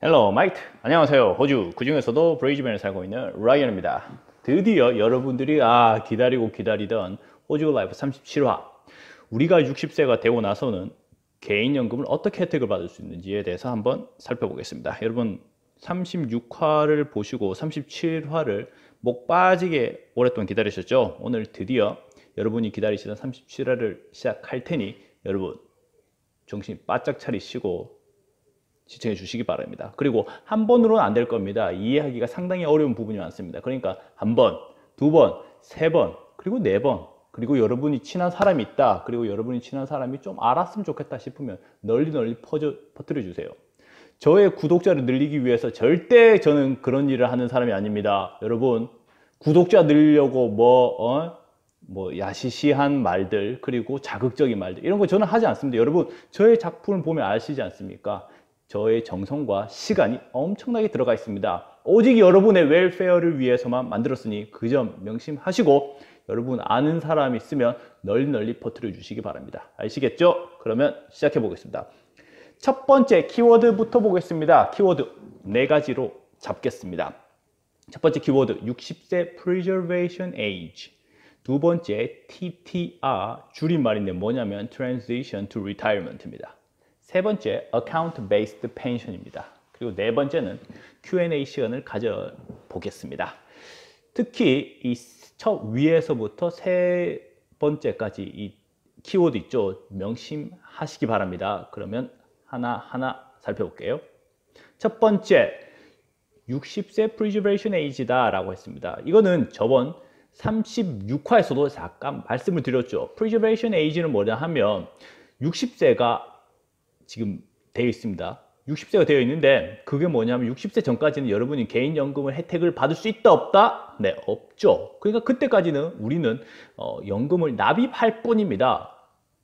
헬로 마이트, 안녕하세요. 호주 그중에서도 브리즈번에 살고 있는 라이언입니다. 드디어 여러분들이 기다리고 기다리던 호주 라이프 37화, 우리가 60세가 되고 나서는 개인연금을 어떻게 혜택을 받을 수 있는지에 대해서 한번 살펴보겠습니다. 여러분 36화를 보시고 37화를 목 빠지게 오랫동안 기다리셨죠? 오늘 드디어 여러분이 기다리시던 37화를 시작할 테니 여러분 정신 바짝 차리시고 시청해 주시기 바랍니다. 그리고 한 번으로는 안 될 겁니다. 이해하기가 상당히 어려운 부분이 많습니다. 그러니까 한 번, 두 번, 세 번, 그리고 네 번, 그리고 여러분이 친한 사람이 있다, 그리고 여러분이 친한 사람이 좀 알았으면 좋겠다 싶으면 널리 퍼뜨려 주세요. 저의 구독자를 늘리기 위해서 절대 저는 그런 일을 하는 사람이 아닙니다. 여러분 구독자 늘리려고 뭐 야시시한 말들, 그리고 자극적인 말들, 이런 거 저는 하지 않습니다. 여러분 저의 작품을 보면 아시지 않습니까? 저의 정성과 시간이 엄청나게 들어가 있습니다. 오직 여러분의 웰페어를 위해서만 만들었으니 그 점 명심하시고 여러분 아는 사람이 있으면 널리 퍼뜨려 주시기 바랍니다. 아시겠죠? 그러면 시작해 보겠습니다. 첫 번째 키워드부터 보겠습니다. 키워드 4가지로 잡겠습니다. 첫 번째 키워드 60세 Preservation Age, 두 번째 TTR, 줄임말인데 뭐냐면 Transition to Retirement입니다. 세 번째 Account Based Pension입니다. 그리고 네 번째는 Q&A 시간을 가져보겠습니다. 특히 이 첫 위에서부터 세 번째까지 이 키워드 있죠? 명심하시기 바랍니다. 그러면 하나하나 살펴볼게요. 첫 번째 60세 Preservation Age다 라고 했습니다. 이거는 저번 36화에서도 잠깐 말씀을 드렸죠. Preservation Age는 뭐냐 하면 60세가 지금 되어 있습니다. 60세가 되어 있는데 그게 뭐냐면 60세 전까지는 여러분이 개인연금을 혜택을 받을 수 있다 없다? 네, 없죠. 그러니까 그때까지는 우리는 연금을 납입할 뿐입니다.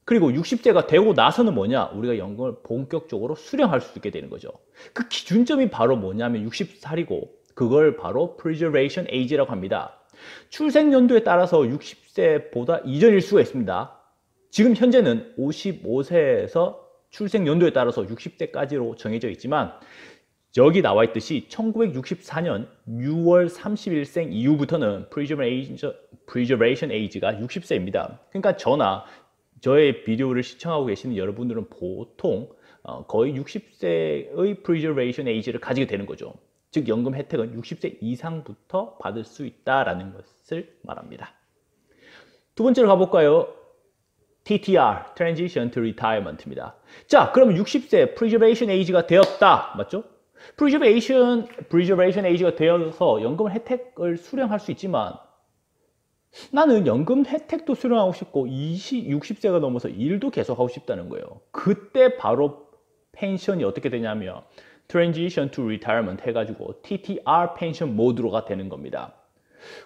그리고 60세가 되고 나서는 뭐냐? 우리가 연금을 본격적으로 수령할 수 있게 되는 거죠. 그 기준점이 바로 뭐냐면 60살이고 그걸 바로 Preservation Age라고 합니다. 출생 연도에 따라서 60세보다 이전일 수가 있습니다. 지금 현재는 55세에서 출생 연도에 따라서 60세까지로 정해져 있지만 여기 나와 있듯이 1964년 6월 30일생 이후부터는 Preservation Age가 60세입니다. 그러니까 저의 비디오를 시청하고 계시는 여러분들은 보통 거의 60세의 Preservation Age를 가지게 되는 거죠. 즉 연금 혜택은 60세 이상부터 받을 수 있다라는 것을 말합니다. 두 번째로 가볼까요? TTR, Transition to Retirement입니다. 자, 그러면 60세 Preservation Age가 되었다. 맞죠? Preservation Age가 되어서 연금 혜택을 수령할 수 있지만 나는 연금 혜택도 수령하고 싶고 60세가 넘어서 일도 계속하고 싶다는 거예요. 그때 바로 펜션이 어떻게 되냐면 Transition to Retirement 해가지고 TTR 펜션 모드로가 되는 겁니다.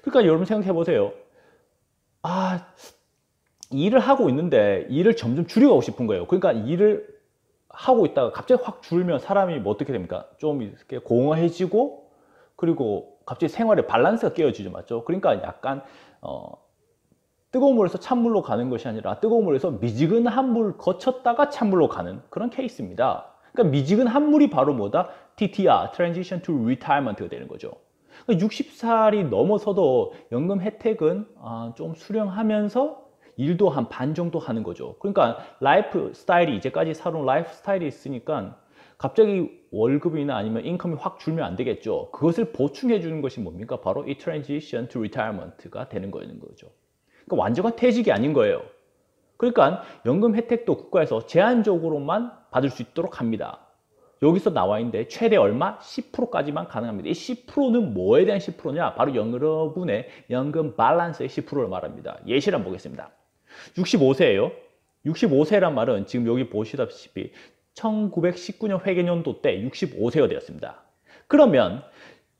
그러니까 여러분 생각해 보세요. 일을 하고 있는데 일을 점점 줄여가고 싶은 거예요. 그러니까 일을 하고 있다가 갑자기 확 줄면 사람이 뭐 어떻게 됩니까? 좀 이렇게 공허해지고 그리고 갑자기 생활의 밸런스가 깨어지죠. 맞죠? 그러니까 약간 뜨거운 물에서 찬물로 가는 것이 아니라 뜨거운 물에서 미지근한 물을 거쳤다가 찬물로 가는 그런 케이스입니다. 그러니까 미지근한 물이 바로 뭐다? TTR, Transition to Retirement가 되는 거죠. 그러니까 60살이 넘어서도 연금 혜택은 좀 수령하면서 일도 한 반 정도 하는 거죠. 그러니까 라이프 스타일이 이제까지 살아온 라이프 스타일이 있으니까 갑자기 월급이나 아니면 인컴이 확 줄면 안 되겠죠. 그것을 보충해 주는 것이 뭡니까? 바로 이 Transition to Retirement가 되는 거죠. 그러니까 완전한 퇴직이 아닌 거예요. 그러니까 연금 혜택도 국가에서 제한적으로만 받을 수 있도록 합니다. 여기서 나와 있는데 최대 얼마? 10%까지만 가능합니다. 이 10%는 뭐에 대한 10%냐? 바로 여러분의 연금 밸런스의 10%를 말합니다. 예시를 한번 보겠습니다. 65세예요. 65세란 말은 지금 여기 보시다시피 1919년 회계연도 때 65세가 되었습니다. 그러면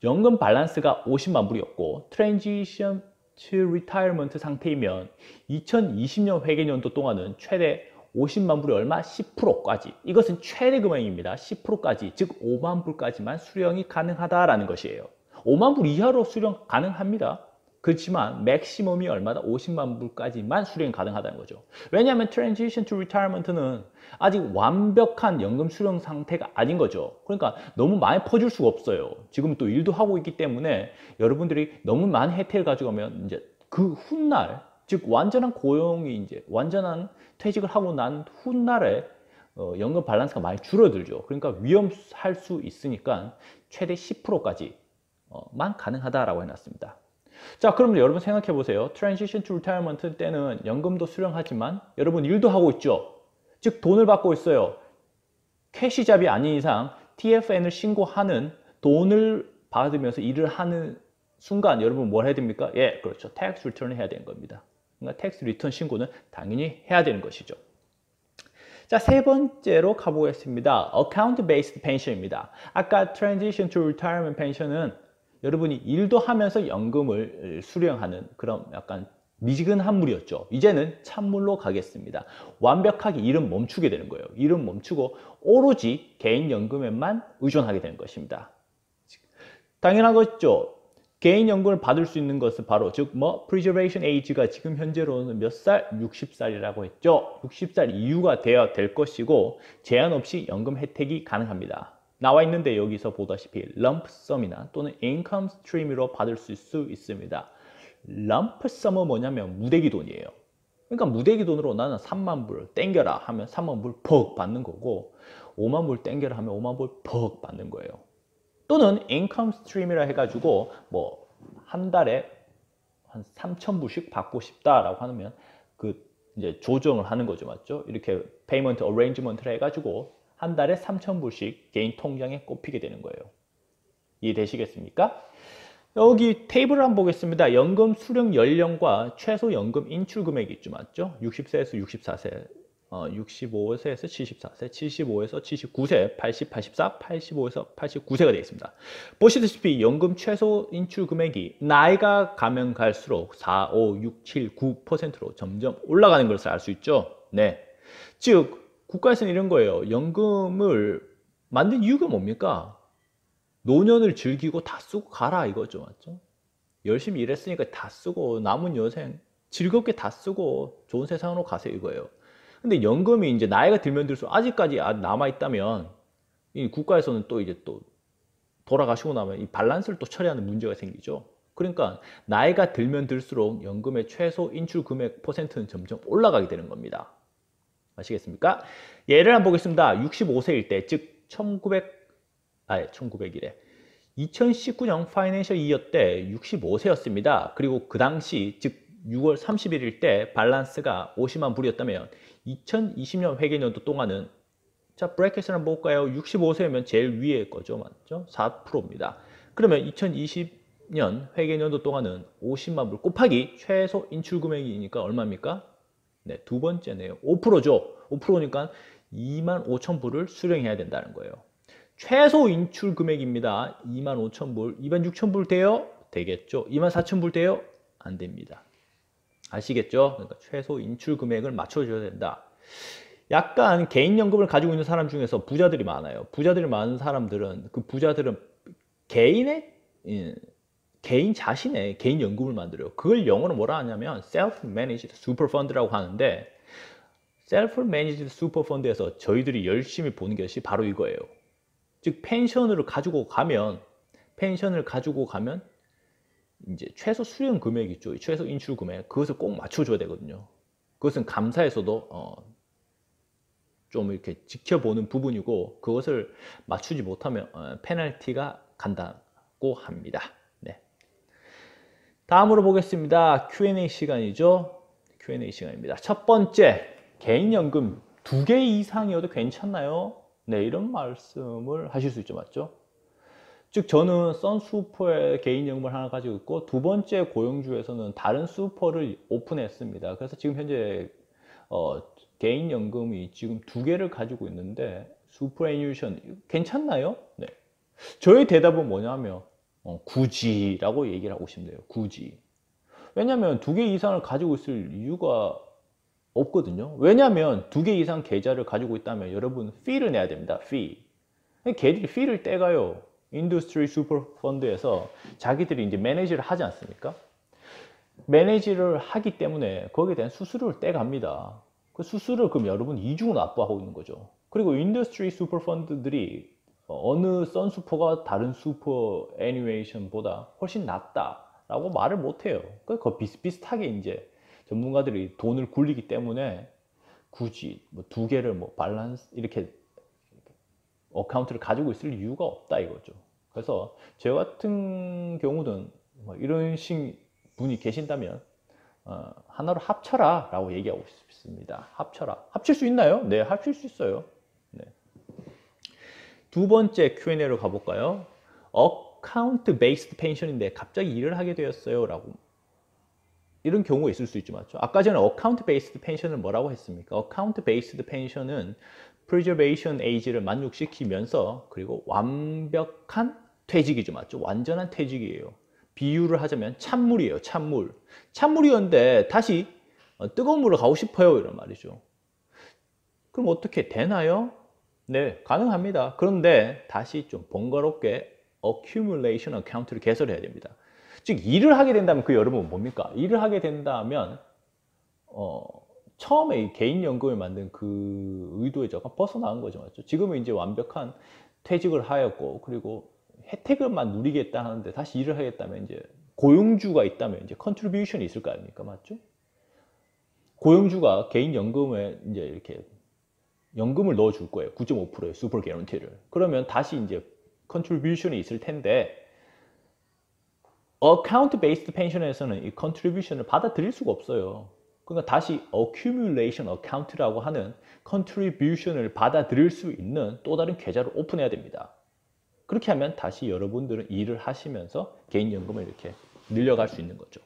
연금 밸런스가 50만 불이었고 Transition to Retirement 상태이면 2020년 회계연도 동안은 최대 50만 불이 얼마? 10%까지. 이것은 최대 금액입니다. 10%까지, 즉 5만 불까지만 수령이 가능하다라는 것이에요. 5만 불 이하로 수령 가능합니다. 그렇지만 맥시멈이 얼마다 50만 불까지만 수령 가능하다는 거죠. 왜냐하면 Transition to Retirement는 아직 완벽한 연금 수령 상태가 아닌 거죠. 그러니까 너무 많이 퍼줄 수가 없어요. 지금 또 일도 하고 있기 때문에 여러분들이 너무 많은 혜택을 가져가면 이제 그 훗날, 즉 완전한 고용이 이제 완전한 퇴직을 하고 난 훗날에 연금 밸런스가 많이 줄어들죠. 그러니까 위험할 수 있으니까 최대 10%까지만 가능하다라고 해놨습니다. 자, 그러면 여러분 생각해 보세요. Transition to Retirement 때는 연금도 수령하지만 여러분 일도 하고 있죠. 즉 돈을 받고 있어요. 캐시잡이 아닌 이상 TFN을 신고하는 돈을 받으면서 일을 하는 순간 여러분 뭘 해야 됩니까? 예, 그렇죠. Tax Return을 해야 되는 겁니다. 그러니까 Tax Return 신고는 당연히 해야 되는 것이죠. 자, 세 번째로 가보겠습니다. Account Based Pension입니다. 아까 Transition to Retirement Pension은 여러분이 일도 하면서 연금을 수령하는 그런 약간 미지근한 물이었죠. 이제는 찬물로 가겠습니다. 완벽하게 일은 멈추게 되는 거예요. 일은 멈추고 오로지 개인연금에만 의존하게 되는 것입니다. 당연한 거죠. 개인연금을 받을 수 있는 것은 바로 즉 Preservation Age가 지금 현재로는 몇 살? 60살이라고 했죠. 60살 이후가 되어야 될 것이고 제한 없이 연금 혜택이 가능합니다. 나와 있는데 여기서 보다시피 럼프썸이나 또는 인컴 스트림으로 받을 수 있습니다. 럼프썸은 뭐냐면 무대기 돈이에요. 그러니까 무대기 돈으로 나는 3만 불 땡겨라 하면 3만 불 퍽 받는 거고 5만 불 땡겨라 하면 5만 불 퍽 받는 거예요. 또는 인컴 스트림이라 해가지고 뭐 한 달에 한 3천 불씩 받고 싶다라고 하면 그 이제 조정을 하는 거죠, 맞죠? 이렇게 페이먼트 어레인지먼트를 해가지고 한 달에 3천 불씩 개인 통장에 꼽히게 되는 거예요. 이해되시겠습니까? 여기 테이블을 한번 보겠습니다. 연금 수령 연령과 최소 연금 인출 금액이 있죠, 맞죠? 60세에서 64세, 65세에서 74세, 75에서 79세, 80, 84, 85에서 89세가 되어 있습니다. 보시다시피 연금 최소 인출 금액이 나이가 가면 갈수록 4, 5, 6, 7, 9%로 점점 올라가는 것을 알 수 있죠. 네, 즉 국가에서는 이런 거예요. 연금을 만든 이유가 뭡니까? 노년을 즐기고 다 쓰고 가라 이거죠, 맞죠? 열심히 일했으니까 다 쓰고 남은 여생 즐겁게 다 쓰고 좋은 세상으로 가세요 이거예요. 근데 연금이 이제 나이가 들면 들수록 아직까지 남아 있다면 이 국가에서는 또 이제 또 돌아가시고 나면 이 밸런스를 또 처리하는 문제가 생기죠. 그러니까 나이가 들면 들수록 연금의 최소 인출 금액 퍼센트는 점점 올라가게 되는 겁니다. 아시겠습니까? 예를 한번 보겠습니다. 65세일 때, 즉 1900이래. 2019년 파이낸셜 이어 때 65세였습니다. 그리고 그 당시, 즉 6월 31일 때 밸런스가 50만 불이었다면 2020년 회계연도 동안은 자, 브래킷을 한번 볼까요? 65세면 제일 위에 거죠, 맞죠? 4%입니다. 그러면 2020년 회계연도 동안은 50만 불 곱하기 최소 인출 금액이니까 얼마입니까? 네, 두 번째네요. 5%죠. 5%니까 2만 5천 불을 수령해야 된다는 거예요. 최소 인출 금액입니다. 2만 5천 불, 2만 6천 불 돼요? 되겠죠. 2만 4천 불 돼요? 안 됩니다. 아시겠죠? 그러니까 최소 인출 금액을 맞춰줘야 된다. 약간 개인연금을 가지고 있는 사람 중에서 부자들이 많아요. 부자들이 많은 사람들은 그 부자들은 개인 자신의 개인연금을 만들어요. 그걸 영어로 뭐라 하냐면 Self-Managed Superfund라고 하는데 Self-Managed Superfund에서 저희들이 열심히 보는 것이 바로 이거예요. 즉 펜션을 가지고 가면 이제 최소 수령 금액 있죠. 최소 인출 금액 그것을 꼭 맞춰줘야 되거든요. 그것은 감사에서도 좀 이렇게 지켜보는 부분이고 그것을 맞추지 못하면 페널티가 간다고 합니다. 네. 다음으로 보겠습니다. Q&A 시간이죠. Q&A 시간입니다. 첫 번째, 개인연금 2개 이상이어도 괜찮나요? 네, 이런 말씀을 하실 수 있죠, 맞죠? 즉 저는 선수퍼의 개인연금을 하나 가지고 있고 두 번째 고용주에서는 다른 수퍼를 오픈했습니다. 그래서 지금 현재 개인연금이 지금 2개를 가지고 있는데 슈퍼애뉴션 괜찮나요? 네. 저의 대답은 뭐냐면 굳이라고 얘기를 하고 싶네요. 굳이. 왜냐하면 2개 이상을 가지고 있을 이유가 없거든요. 왜냐하면 2개 이상 계좌를 가지고 있다면 여러분 fee를 내야 됩니다. fee. 걔들이 fee를 떼가요. 인더스트리 슈퍼펀드에서 자기들이 이제 매니지를 하지 않습니까? 매니지를 하기 때문에 거기에 대한 수수료를 떼갑니다. 그 수수료를 그럼 여러분 이중으로 납부하고 있는 거죠. 그리고 인더스트리 슈퍼 펀드들이 어느 썬수퍼가 다른 슈퍼 애니메이션보다 훨씬 낫다라고 말을 못해요. 그러니까 비슷비슷하게 이제 전문가들이 돈을 굴리기 때문에 굳이 뭐 두 개를 뭐 밸런스 이렇게 어카운트를 가지고 있을 이유가 없다 이거죠. 그래서 저 같은 경우는 뭐 이런 식 분이 계신다면 하나로 합쳐라 라고 얘기하고 싶습니다. 합쳐라. 합칠 수 있나요? 네, 합칠 수 있어요. 네. 두 번째 Q&A로 가볼까요? 어카운트 베이스드 펜션인데 갑자기 일을 하게 되었어요 라고 이런 경우가 있을 수 있죠. 맞죠? 아까 전에 어카운트 베이스드 펜션을 뭐라고 했습니까? 어카운트 베이스드 펜션은 preservation age를 만족시키면서 그리고 완벽한 퇴직이죠. 맞죠? 완전한 퇴직이에요. 비유를 하자면 찬물이에요. 찬물. 찬물이었는데 다시 뜨거운 물을 가고 싶어요. 이런 말이죠. 그럼 어떻게 되나요? 네, 가능합니다. 그런데 다시 좀 번거롭게 accumulation account를 개설해야 됩니다. 즉 일을 하게 된다면 그 여러분은 뭡니까? 일을 하게 된다면 처음에 개인연금을 만든 그 의도에서 약간 벗어나는 거죠. 맞죠? 지금은 이제 완벽한 퇴직을 하였고 그리고 혜택을만 누리겠다 하는데 다시 일을 하겠다면 이제 고용주가 있다면 이제 컨트리뷰션이 있을 거 아닙니까? 맞죠? 고용주가 개인연금에 이제 이렇게 연금을 넣어줄 거예요. 9.5%의 슈퍼 개런티를. 그러면 다시 이제 컨트리뷰션이 있을 텐데 어카운트 베이스드 펜션에서는 이 컨트리뷰션을 받아들일 수가 없어요. 그러니까 다시 accumulation account라고 하는 컨트리뷰션을 받아들일 수 있는 또 다른 계좌를 오픈해야 됩니다. 그렇게 하면 다시 여러분들은 일을 하시면서 개인연금을 이렇게 늘려갈 수 있는 거죠.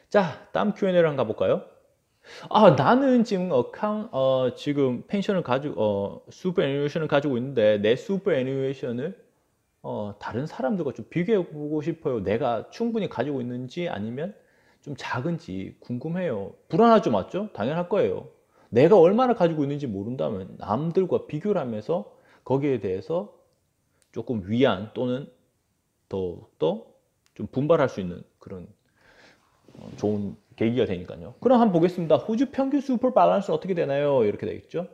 자, 다음 Q&A를 한번 가볼까요? 나는 지금 지금 펜션을 가지고 슈퍼 애니메이션을 가지고 있는데 내 슈퍼 애니메이션을 다른 사람들과 좀 비교해 보고 싶어요. 내가 충분히 가지고 있는지 아니면 좀 작은지 궁금해요. 불안하죠, 맞죠? 당연할 거예요. 내가 얼마나 가지고 있는지 모른다면 남들과 비교를 하면서 거기에 대해서 조금 위안 또는 더욱더 좀 분발할 수 있는 그런 좋은 계기가 되니까요. 그럼 한번 보겠습니다. 호주 평균 슈퍼 밸런스 어떻게 되나요? 이렇게 되어 있죠.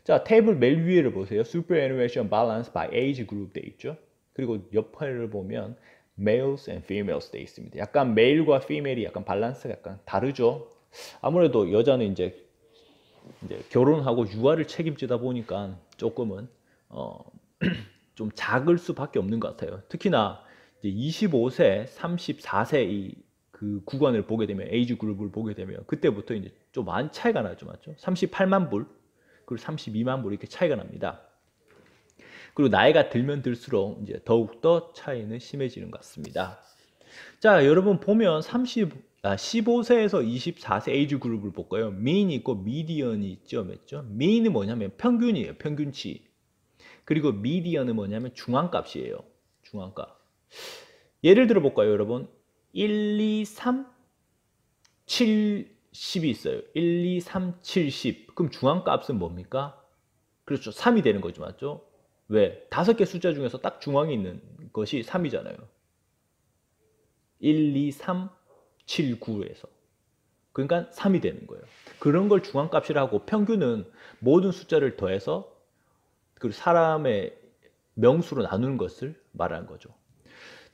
자, 테이블 맨 위에를 보세요. 슈퍼 애니메이션 밸런스 by age group 되어 있죠. 그리고 옆에를 보면 males and females 되어 있습니다. 약간 메일과 피메일이 약간 밸런스가 약간 다르죠. 아무래도 여자는 이제 결혼하고 육아를 책임지다 보니까 조금은 좀 작을 수밖에 없는 것 같아요. 특히나 이제 25세, 34세 이 그 구간을 보게 되면 에이지 그룹을 보게 되면 그때부터 이제 좀 많이 차이가 나죠, 맞죠? 38만 불 그리고 32만 불 이렇게 차이가 납니다. 그리고 나이가 들면 들수록 이제 더욱더 차이는 심해지는 것 같습니다. 자, 여러분 보면 15세에서 24세 에이지 그룹을 볼까요? mean 있고 median이 있죠, 맞죠? mean은 뭐냐면 평균이에요, 평균치. 그리고 median은 뭐냐면 중앙값이에요, 중앙값. 예를 들어 볼까요, 여러분? 1, 2, 3, 7, 10이 있어요. 1, 2, 3, 7, 10. 그럼 중앙값은 뭡니까? 그렇죠, 3이 되는 거죠, 맞죠? 왜? 5개 숫자 중에서 딱 중앙에 있는 것이 3이잖아요. 1, 2, 3, 7, 9에서. 그러니까 3이 되는 거예요. 그런 걸 중앙값이라 하고 평균은 모든 숫자를 더해서 그 사람의 명수로 나누는 것을 말하는 거죠.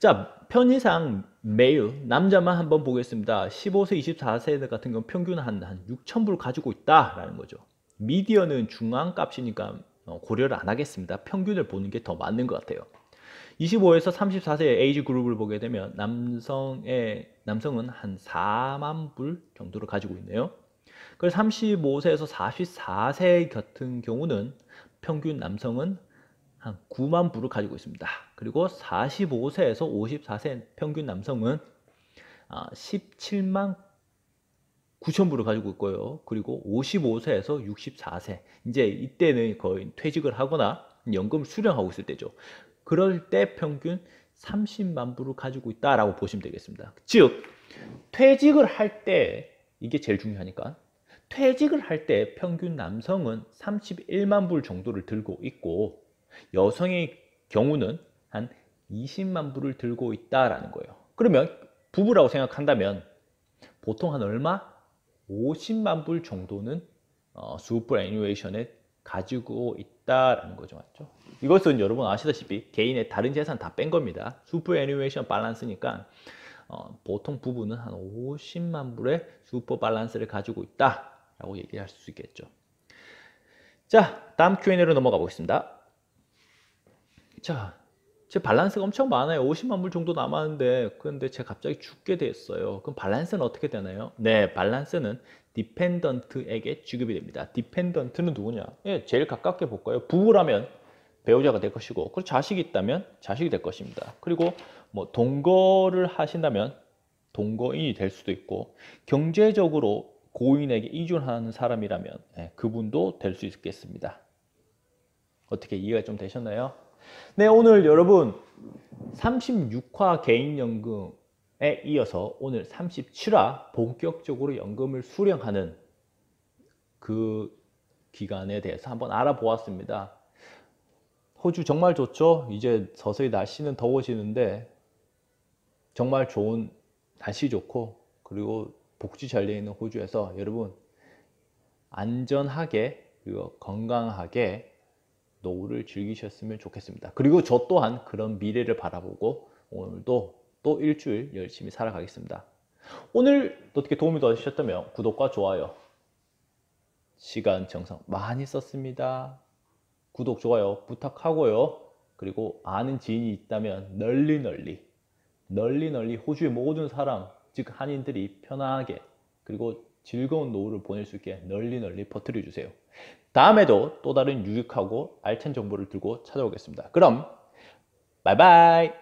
자, 편의상 매일 남자만 한번 보겠습니다. 15세, 24세 같은 경우 평균 한 6,000불 가지고 있다라는 거죠. 미디어는 중앙값이니까 고려를 안 하겠습니다. 평균을 보는 게 더 맞는 것 같아요. 25에서 34세의 에이지 그룹을 보게 되면 남성은 한 4만 불 정도를 가지고 있네요. 그래서 35세에서 44세 같은 경우는 평균 남성은 한 9만 불을 가지고 있습니다. 그리고 45세에서 54세 평균 남성은 17만 9천 불을 가지고 있고요. 그리고 55세에서 64세 이제 이때는 거의 퇴직을 하거나 연금을 수령하고 있을 때죠. 그럴 때 평균 30만 불을 가지고 있다라고 보시면 되겠습니다. 즉 퇴직을 할 때 이게 제일 중요하니까 퇴직을 할 때 평균 남성은 31만 불 정도를 들고 있고 여성의 경우는 한 20만 불을 들고 있다라는 거예요. 그러면 부부라고 생각한다면 보통 한 얼마? 50만 불 정도는 슈퍼 애니메이션에 가지고 있다라는 거죠. 맞죠? 이것은 여러분 아시다시피 개인의 다른 재산 다 뺀 겁니다. 슈퍼 애니메이션 밸런스니까 보통 부부는 한 50만 불의 슈퍼 밸런스를 가지고 있다라고 얘기할 수 있겠죠. 자, 다음 Q&A로 넘어가 보겠습니다. 자, 제 밸런스가 엄청 많아요. 50만 불 정도 남았는데 그런데 제가 갑자기 죽게 됐어요. 그럼 밸런스는 어떻게 되나요? 네, 밸런스는 디펜던트에게 지급이 됩니다. 디펜던트는 누구냐? 예, 제일 가깝게 볼까요? 부부라면 배우자가 될 것이고, 그리고 자식이 있다면 자식이 될 것입니다. 그리고 뭐 동거를 하신다면 동거인이 될 수도 있고, 경제적으로 고인에게 의존하는 사람이라면 그분도 될 수 있겠습니다. 어떻게 이해가 좀 되셨나요? 네, 오늘 여러분 36화 개인연금에 이어서 오늘 37화 본격적으로 연금을 수령하는 그 기간에 대해서 한번 알아보았습니다. 호주 정말 좋죠? 이제 서서히 날씨는 더워지는데 정말 좋은 날씨 좋고 그리고 복지 잘 되어 있는 호주에서 여러분 안전하게 그리고 건강하게 노후를 즐기셨으면 좋겠습니다. 그리고 저 또한 그런 미래를 바라보고 오늘도 또 일주일 열심히 살아가겠습니다. 오늘 어떻게 도움이 되셨다면 구독과 좋아요, 시간 정성 많이 썼습니다. 구독, 좋아요 부탁하고요. 그리고 아는 지인이 있다면 널리 호주의 모든 사람, 즉 한인들이 편하게 그리고 즐거운 노후를 보낼 수 있게 널리 퍼뜨려 주세요. 다음에도 또 다른 유익하고 알찬 정보를 들고 찾아오겠습니다. 그럼 바이바이.